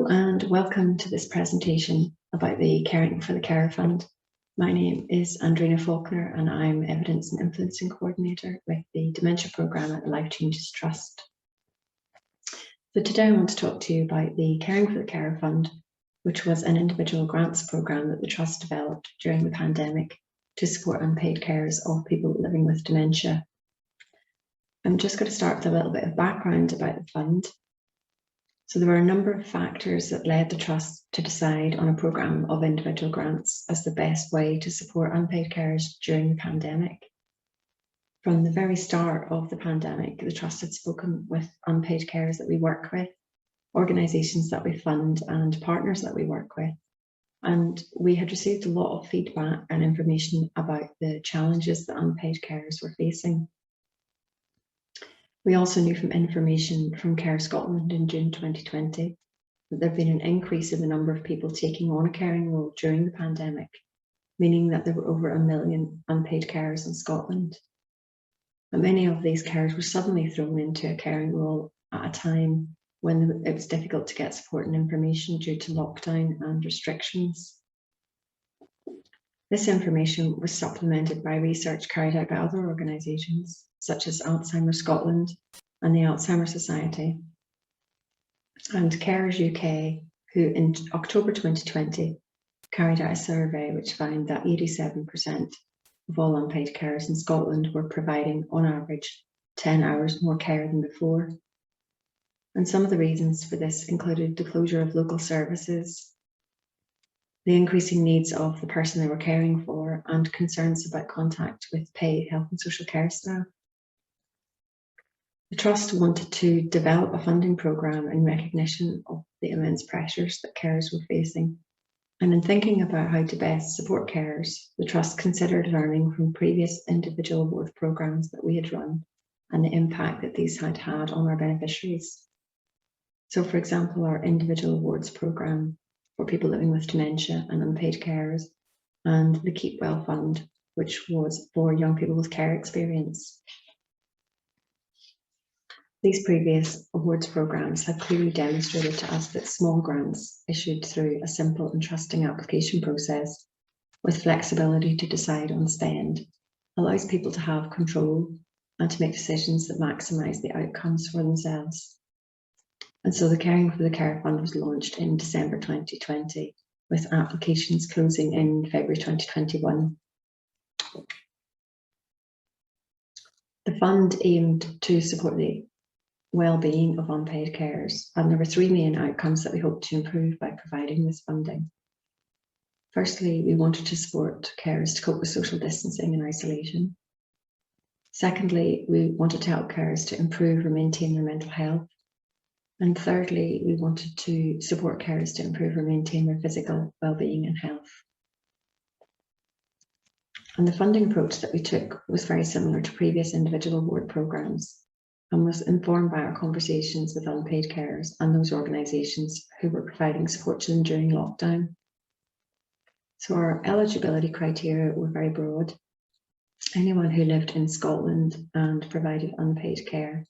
Hello and welcome to this presentation about the Caring for the Carer Fund. My name is Andrena Faulkner and I'm Evidence and Influencing Coordinator with the Dementia Programme at the Life Changes Trust. So today I want to talk to you about the Caring for the Carer Fund, which was an individual grants programme that the Trust developed during the pandemic to support unpaid carers of people living with dementia. I'm just going to start with a little bit of background about the fund. So there were a number of factors that led the Trust to decide on a programme of individual grants as the best way to support unpaid carers during the pandemic. From the very start of the pandemic, the Trust had spoken with unpaid carers that we work with, organisations that we fund and partners that we work with. And we had received a lot of feedback and information about the challenges that unpaid carers were facing. We also knew from information from Care Scotland in June 2020 that there had been an increase in the number of people taking on a caring role during the pandemic, meaning that there were over 1 million unpaid carers in Scotland. And many of these carers were suddenly thrown into a caring role at a time when it was difficult to get support and information due to lockdown and restrictions. This information was supplemented by research carried out by other organisations, such as Alzheimer's Scotland and the Alzheimer's Society, and Carers UK, who in October 2020 carried out a survey which found that 87% of all unpaid carers in Scotland were providing, on average, 10 hours more care than before. And some of the reasons for this included the closure of local services, the increasing needs of the person they were caring for, and concerns about contact with paid health and social care staff. The Trust wanted to develop a funding programme in recognition of the immense pressures that carers were facing. And in thinking about how to best support carers, the Trust considered learning from previous individual award programmes that we had run and the impact that these had had on our beneficiaries. So, for example, our individual awards programme for people living with dementia and unpaid carers, and the Keep Well Fund, which was for young people with care experience. These previous awards programmes have clearly demonstrated to us that small grants issued through a simple and trusting application process with flexibility to decide on spend allows people to have control and to make decisions that maximise the outcomes for themselves. And so the Caring for the Care Fund was launched in December 2020, with applications closing in February 2021. The fund aimed to support the well-being of unpaid carers, and there were three main outcomes that we hoped to improve by providing this funding. Firstly, we wanted to support carers to cope with social distancing and isolation. Secondly, we wanted to help carers to improve or maintain their mental health. And thirdly, we wanted to support carers to improve or maintain their physical well-being and health. And the funding approach that we took was very similar to previous individual award programmes and was informed by our conversations with unpaid carers and those organisations who were providing support to them during lockdown. So our eligibility criteria were very broad. Anyone who lived in Scotland and provided unpaid care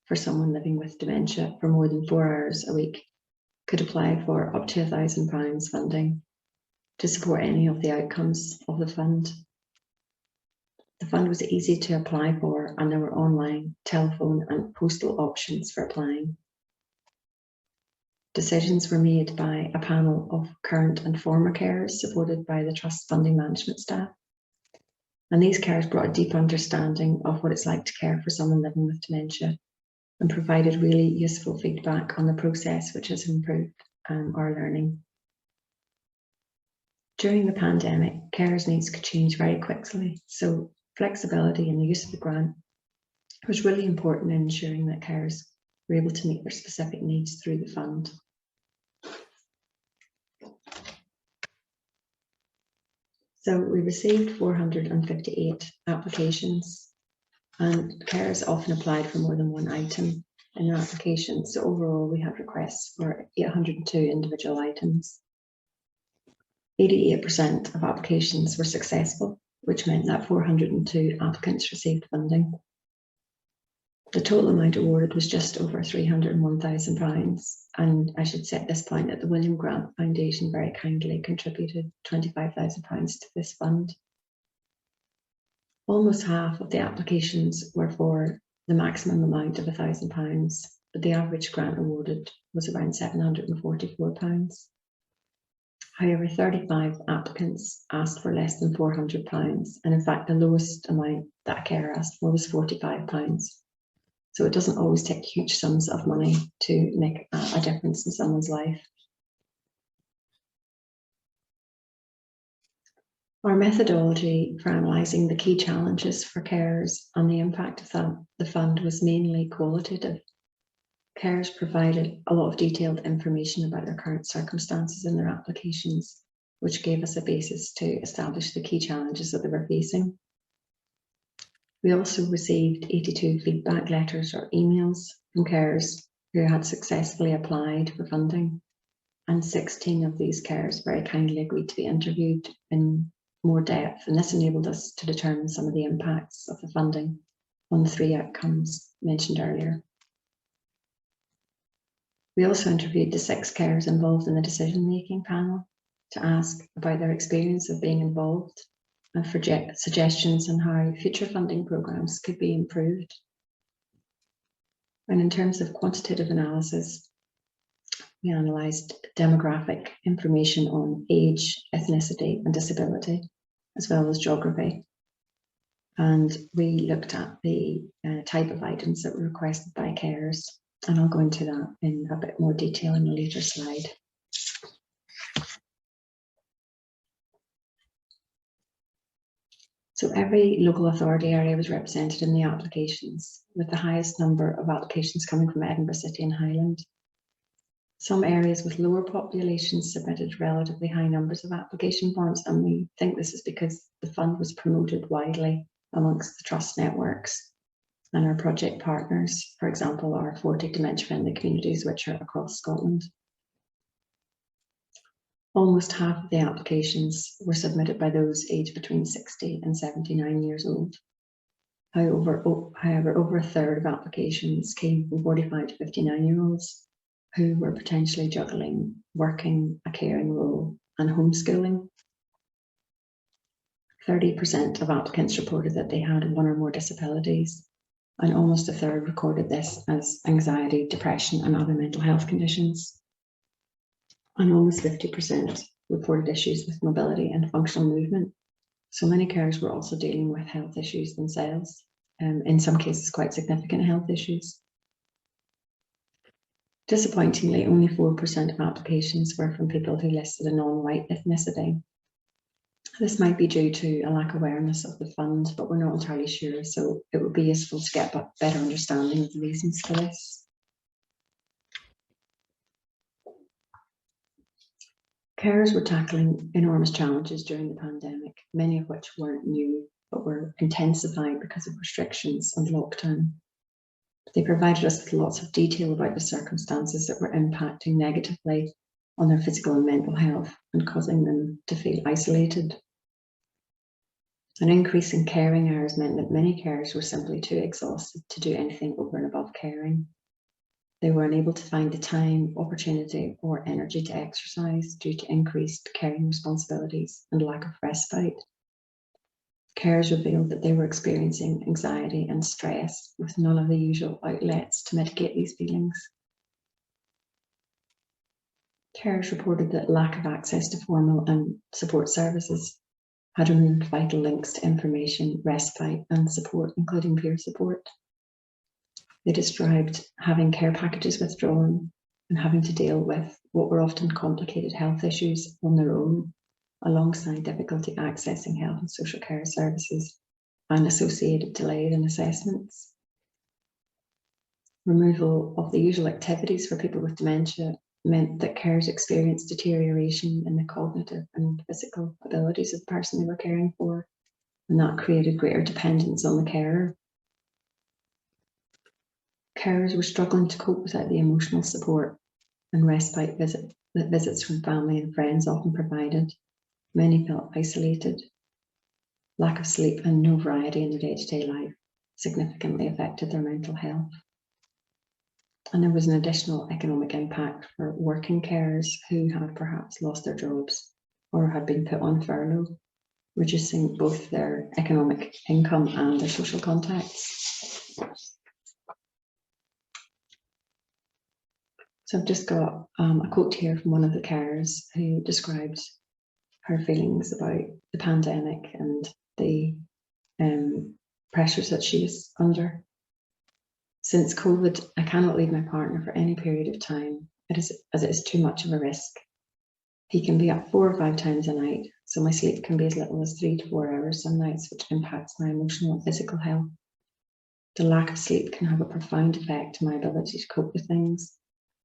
for someone living with dementia for more than 4 hours a week could apply for up to £1,000 funding to support any of the outcomes of the fund. The fund was easy to apply for, and there were online, telephone and postal options for applying. Decisions were made by a panel of current and former carers supported by the Trust funding management staff. And these carers brought a deep understanding of what it's like to care for someone living with dementia and provided really useful feedback on the process, which has improved our learning. During the pandemic, carers' needs could change very quickly, so flexibility in the use of the grant was really important in ensuring that carers were able to meet their specific needs through the fund. So we received 458 applications, and carers often applied for more than one item in their application. So overall, we had requests for 802 individual items. 88% of applications were successful, which meant that 402 applicants received funding. The total amount awarded was just over £301,000, and I should say at this point that the William Grant Foundation very kindly contributed £25,000 to this fund. Almost half of the applications were for the maximum amount of £1,000, but the average grant awarded was around £744. However, 35 applicants asked for less than £400, and in fact the lowest amount that a carer asked for was £45. So it doesn't always take huge sums of money to make a difference in someone's life. Our methodology for analysing the key challenges for carers and the impact of the fund was mainly qualitative. Carers provided a lot of detailed information about their current circumstances in their applications, which gave us a basis to establish the key challenges that they were facing. We also received 82 feedback letters or emails from carers who had successfully applied for funding, and 16 of these carers very kindly agreed to be interviewed in more depth, and this enabled us to determine some of the impacts of the funding on the 3 outcomes mentioned earlier. We also interviewed the 6 carers involved in the decision-making panel to ask about their experience of being involved and for suggestions on how future funding programmes could be improved. And in terms of quantitative analysis, we analysed demographic information on age, ethnicity and disability, as well as geography. And we looked at the type of items that were requested by carers, and I'll go into that in a bit more detail in a later slide. So every local authority area was represented in the applications, with the highest number of applications coming from Edinburgh City and Highland. Some areas with lower populations submitted relatively high numbers of application forms, and we think this is because the fund was promoted widely amongst the trust networks and our project partners, for example, our 40 dementia-friendly communities, which are across Scotland. Almost half of the applications were submitted by those aged between 60 and 79 years old. However, over a third of applications came from 45 to 59-year-olds who were potentially juggling working, a caring role, and homeschooling. 30% of applicants reported that they had one or more disabilities, and almost a third recorded this as anxiety, depression, and other mental health conditions. And almost 50% reported issues with mobility and functional movement. So many carers were also dealing with health issues themselves, in some cases quite significant health issues. Disappointingly, only 4% of applications were from people who listed a non-white ethnicity. This might be due to a lack of awareness of the fund, but we're not entirely sure, so it would be useful to get a better understanding of the reasons for this. Carers were tackling enormous challenges during the pandemic, many of which weren't new, but were intensified because of restrictions and lockdown. They provided us with lots of detail about the circumstances that were impacting negatively on their physical and mental health and causing them to feel isolated. An increase in caring hours meant that many carers were simply too exhausted to do anything over and above caring. They were unable to find the time, opportunity, or energy to exercise due to increased caring responsibilities and lack of respite. Carers revealed that they were experiencing anxiety and stress with none of the usual outlets to mitigate these feelings. Carers reported that lack of access to formal and support services had removed vital links to information, respite, and support, including peer support. They described having care packages withdrawn and having to deal with what were often complicated health issues on their own, alongside difficulty accessing health and social care services and associated delays in assessments. Removal of the usual activities for people with dementia meant that carers experienced deterioration in the cognitive and physical abilities of the person they were caring for, and that created greater dependence on the carer. Carers were struggling to cope without the emotional support and respite that visits from family and friends often provided. Many felt isolated, lack of sleep and no variety in their day-to-day life, significantly affected their mental health. And there was an additional economic impact for working carers who had perhaps lost their jobs or had been put on furlough, reducing both their economic income and their social contacts. So I've just got a quote here from one of the carers who described her feelings about the pandemic and the pressures that she was under. Since COVID, I cannot leave my partner for any period of time, as it is too much of a risk. He can be up 4 or 5 times a night, so my sleep can be as little as 3 to 4 hours some nights, which impacts my emotional and physical health. The lack of sleep can have a profound effect on my ability to cope with things,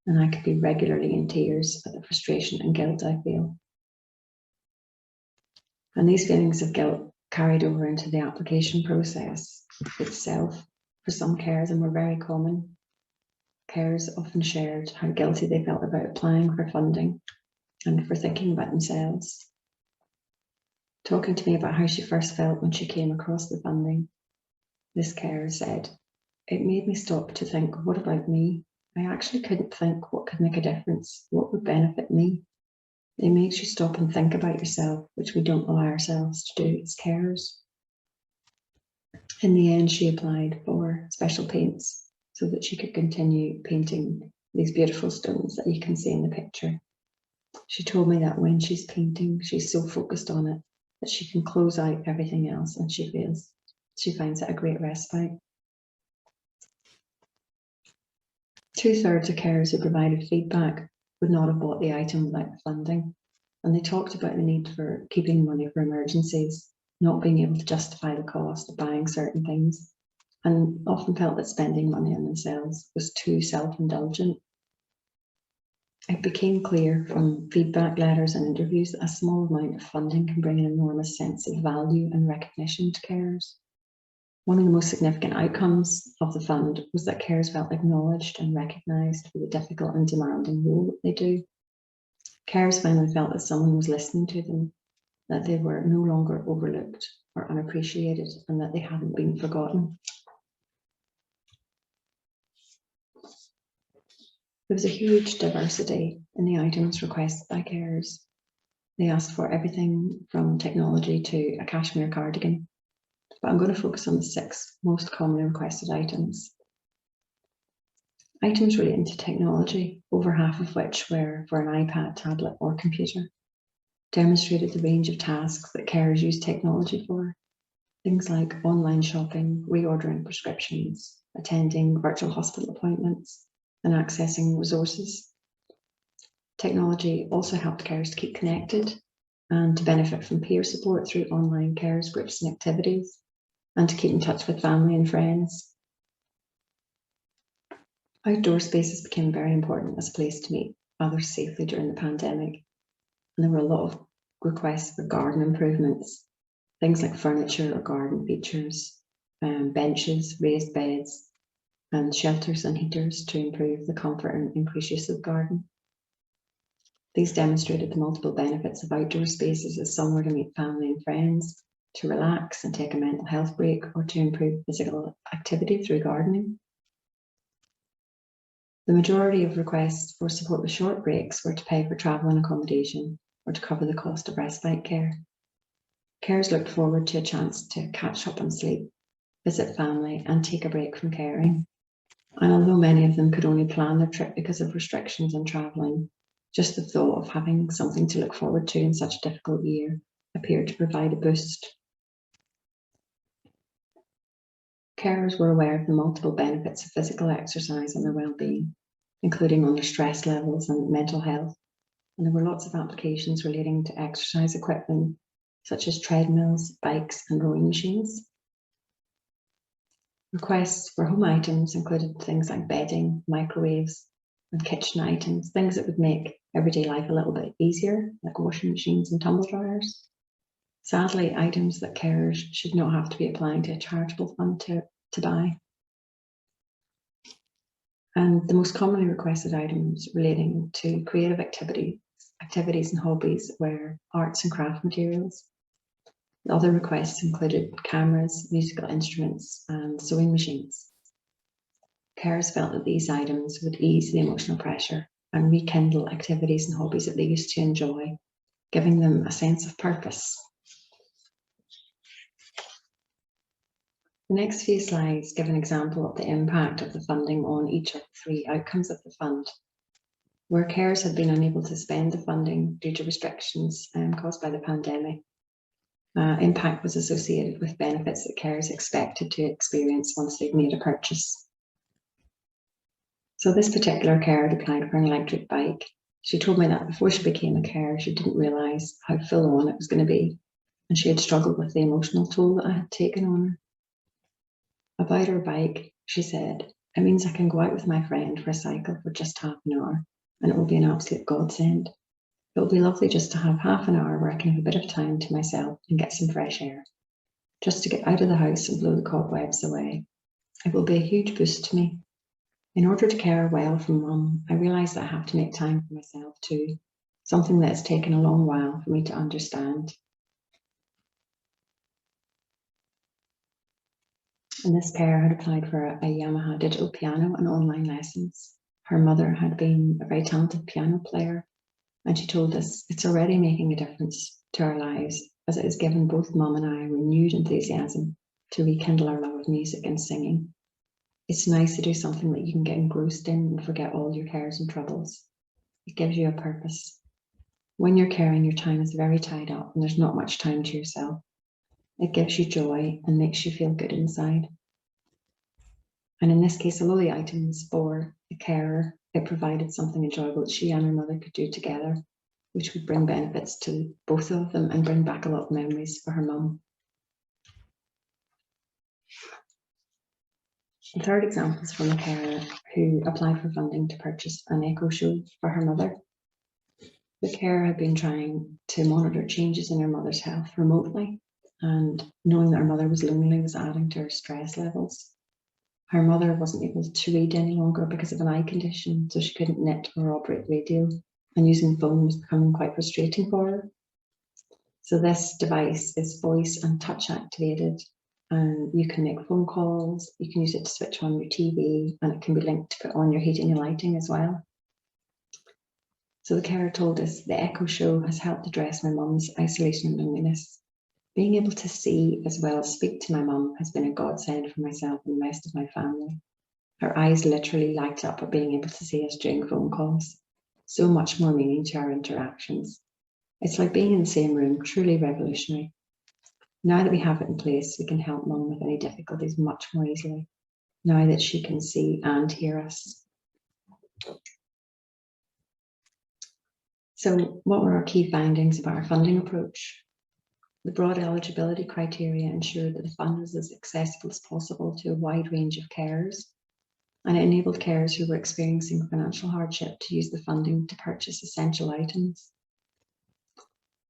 and I could be regularly in tears at the frustration and guilt I feel. And these feelings of guilt carried over into the application process itself for some carers, and were very common. Carers often shared how guilty they felt about applying for funding and for thinking about themselves. Talking to me about how she first felt when she came across the funding, this carer said, "It made me stop to think, what about me? I actually couldn't think what could make a difference, what would benefit me." It makes you stop and think about yourself, which we don't allow ourselves to do as carers. In the end, she applied for special paints so that she could continue painting these beautiful stones that you can see in the picture. She told me that when she's painting, she's so focused on it that she can close out everything else, and she finds it a great respite. 2/3 of carers who provided feedback would not have bought the item without the funding, and they talked about the need for keeping money for emergencies, not being able to justify the cost of buying certain things, and often felt that spending money on themselves was too self-indulgent. It became clear from feedback letters and interviews that a small amount of funding can bring an enormous sense of value and recognition to carers. One of the most significant outcomes of the fund was that carers felt acknowledged and recognised for the difficult and demanding role that they do. Carers finally felt that someone was listening to them, that they were no longer overlooked or unappreciated, and that they hadn't been forgotten. There was a huge diversity in the items requested by carers. They asked for everything from technology to a cashmere cardigan, but I'm going to focus on the 6 most commonly requested items. Items relating to technology, over half of which were for an iPad, tablet or computer, demonstrated the range of tasks that carers use technology for. Things like online shopping, reordering prescriptions, attending virtual hospital appointments, and accessing resources. Technology also helped carers to keep connected and to benefit from peer support through online carers groups and activities, and to keep in touch with family and friends. Outdoor spaces became very important as a place to meet others safely during the pandemic, and there were a lot of requests for garden improvements, things like furniture or garden features, benches, raised beds, and shelters and heaters to improve the comfort and increase use of the garden. These demonstrated the multiple benefits of outdoor spaces as somewhere to meet family and friends, to relax and take a mental health break, or to improve physical activity through gardening. The majority of requests for support with short breaks were to pay for travel and accommodation, or to cover the cost of respite care. Carers looked forward to a chance to catch up on sleep, visit family, and take a break from caring. And although many of them could only plan their trip because of restrictions on travelling, just the thought of having something to look forward to in such a difficult year appeared to provide a boost. Carers were aware of the multiple benefits of physical exercise on their well-being, including on their stress levels and mental health, and there were lots of applications relating to exercise equipment, such as treadmills, bikes, and rowing machines. Requests for home items included things like bedding, microwaves, and kitchen items, things that would make everyday life a little bit easier, like washing machines and tumble dryers. Sadly, items that carers should not have to be applying to a charitable fund to buy. And the most commonly requested items relating to creative activities and hobbies were arts and craft materials. The other requests included cameras, musical instruments, and sewing machines. Carers felt that these items would ease the emotional pressure and rekindle activities and hobbies that they used to enjoy, giving them a sense of purpose. The next few slides give an example of the impact of the funding on each of the three outcomes of the fund. Where carers had been unable to spend the funding due to restrictions caused by the pandemic, impact was associated with benefits that carers expected to experience once they'd made a purchase. So this particular carer had applied for an electric bike. She told me that before she became a carer, she didn't realise how full on it was going to be, and she had struggled with the emotional toll that I had taken on her. About her bike, she said, "It means I can go out with my friend for a cycle for just half an hour, and it will be an absolute godsend. It will be lovely just to have half an hour where I can have a bit of time to myself and get some fresh air, just to get out of the house and blow the cobwebs away. It will be a huge boost to me. In order to care well for Mum, I realise that I have to make time for myself too, something that has taken a long while for me to understand." And this carer had applied for a Yamaha digital piano and online lessons. Her mother had been a very talented piano player, and she told us it's already making a difference to our lives, as it has given both Mum and I renewed enthusiasm to rekindle our love of music and singing. It's nice to do something that you can get engrossed in and forget all your cares and troubles. It gives you a purpose. When you're caring, your time is very tied up and there's not much time to yourself. It gives you joy and makes you feel good inside. And in this case, although the items for the carer, it provided something enjoyable that she and her mother could do together, which would bring benefits to both of them and bring back a lot of memories for her mum. The third example is from a carer who applied for funding to purchase an echo show for her mother. The carer had been trying to monitor changes in her mother's health remotely, and knowing that her mother was lonely was adding to her stress levels. Her mother wasn't able to read any longer because of an eye condition, so she couldn't knit or operate radio, and using phone was becoming quite frustrating for her. So this device is voice and touch activated, and you can make phone calls, you can use it to switch on your TV, and it can be linked to put on your heating and lighting as well. So the carer told us the Echo Show has helped address my mum's isolation and loneliness. Being able to see as well as speak to my mum has been a godsend for myself and the rest of my family. Her eyes literally light up at being able to see us during phone calls. So much more meaning to our interactions. It's like being in the same room, truly revolutionary. Now that we have it in place, we can help Mum with any difficulties much more easily, now that she can see and hear us. So what were our key findings about our funding approach? The broad eligibility criteria ensured that the fund was as accessible as possible to a wide range of carers, and it enabled carers who were experiencing financial hardship to use the funding to purchase essential items.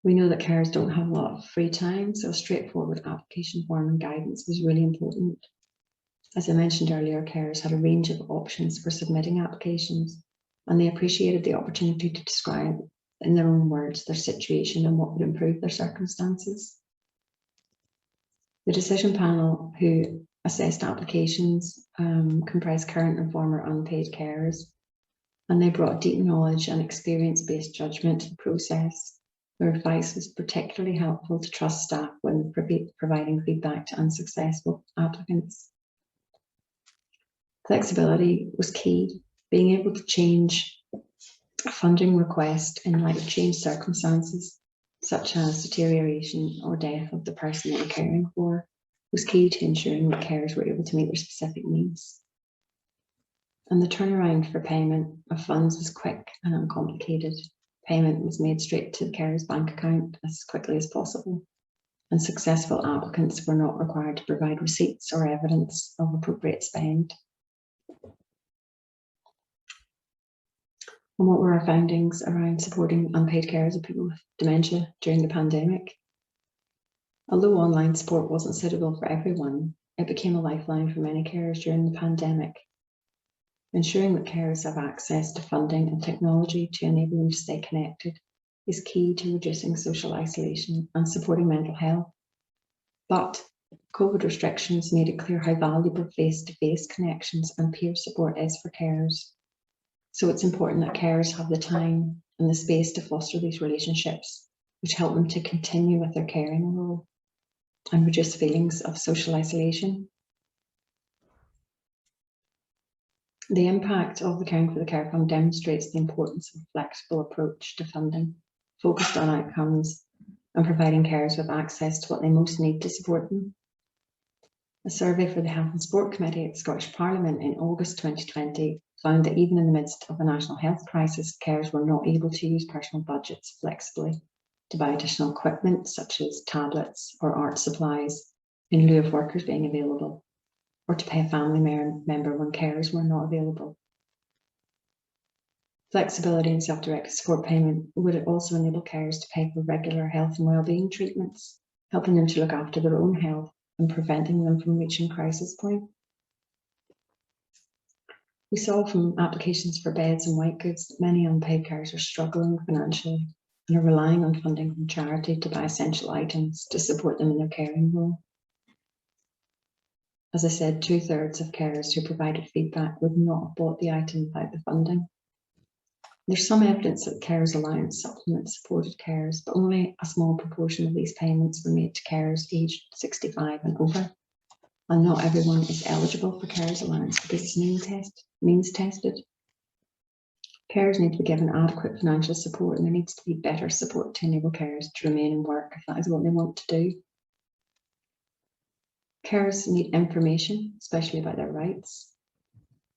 We know that carers don't have a lot of free time, so a straightforward application form and guidance was really important. As I mentioned earlier, carers had a range of options for submitting applications, and they appreciated the opportunity to describe in their own words their situation and what would improve their circumstances. The decision panel who assessed applications comprised current and former unpaid carers, and they brought deep knowledge and experience-based judgment to the process. Their advice was particularly helpful to trust staff when providing feedback to unsuccessful applicants. Flexibility was key, being able to change a funding request in light of changed circumstances, such as deterioration or death of the person they were caring for, was key to ensuring that carers were able to meet their specific needs. And the turnaround for payment of funds was quick and uncomplicated. Payment was made straight to the carer's bank account as quickly as possible, and successful applicants were not required to provide receipts or evidence of appropriate spend. And what were our findings around supporting unpaid carers of people with dementia during the pandemic? Although online support wasn't suitable for everyone, it became a lifeline for many carers during the pandemic. Ensuring that carers have access to funding and technology to enable them to stay connected is key to reducing social isolation and supporting mental health. But COVID restrictions made it clear how valuable face-to-face connections and peer support is for carers. So it's important that carers have the time and the space to foster these relationships, which help them to continue with their caring role and reduce feelings of social isolation. The impact of the Caring for the Care Fund demonstrates the importance of a flexible approach to funding, focused on outcomes and providing carers with access to what they most need to support them. A survey for the Health and Sport Committee at the Scottish Parliament in August 2020 found that even in the midst of a national health crisis, carers were not able to use personal budgets flexibly to buy additional equipment such as tablets or art supplies in lieu of workers being available, or to pay a family member when carers were not available. Flexibility in self-directed support payment would also enable carers to pay for regular health and wellbeing treatments, helping them to look after their own health and preventing them from reaching crisis point. We saw from applications for beds and white goods that many unpaid carers are struggling financially and are relying on funding from charity to buy essential items to support them in their caring role. As I said, 2/3 of carers who provided feedback would not have bought the item without the funding. There's some evidence that carers allowance supplements supported carers, but only a small proportion of these payments were made to carers aged 65 and over. And not everyone is eligible for carers allowance because it's means tested. Carers need to be given adequate financial support, and there needs to be better support to enable carers to remain in work if that is what they want to do. Carers need information, especially about their rights.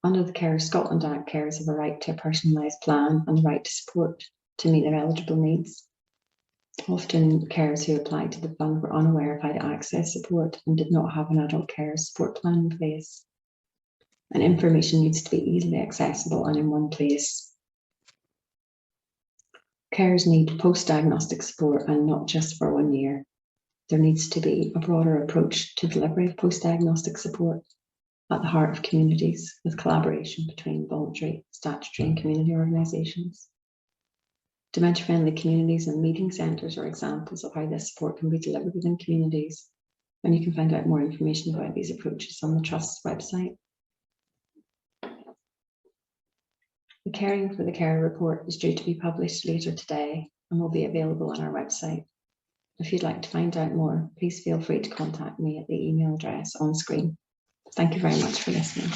Under the Carers Scotland Act, carers have a right to a personalised plan and the right to support to meet their eligible needs. Often carers who applied to the fund were unaware of how to access support and did not have an adult care support plan in place. And information needs to be easily accessible and in one place. Carers need post-diagnostic support, and not just for 1 year. There needs to be a broader approach to delivery of post-diagnostic support at the heart of communities, with collaboration between voluntary, statutory and community organisations. Dementia-friendly communities and meeting centres are examples of how this support can be delivered within communities, and you can find out more information about these approaches on the Trust's website. The Caring for the Care report is due to be published later today and will be available on our website. If you'd like to find out more, please feel free to contact me at the email address on screen. Thank you very much for listening.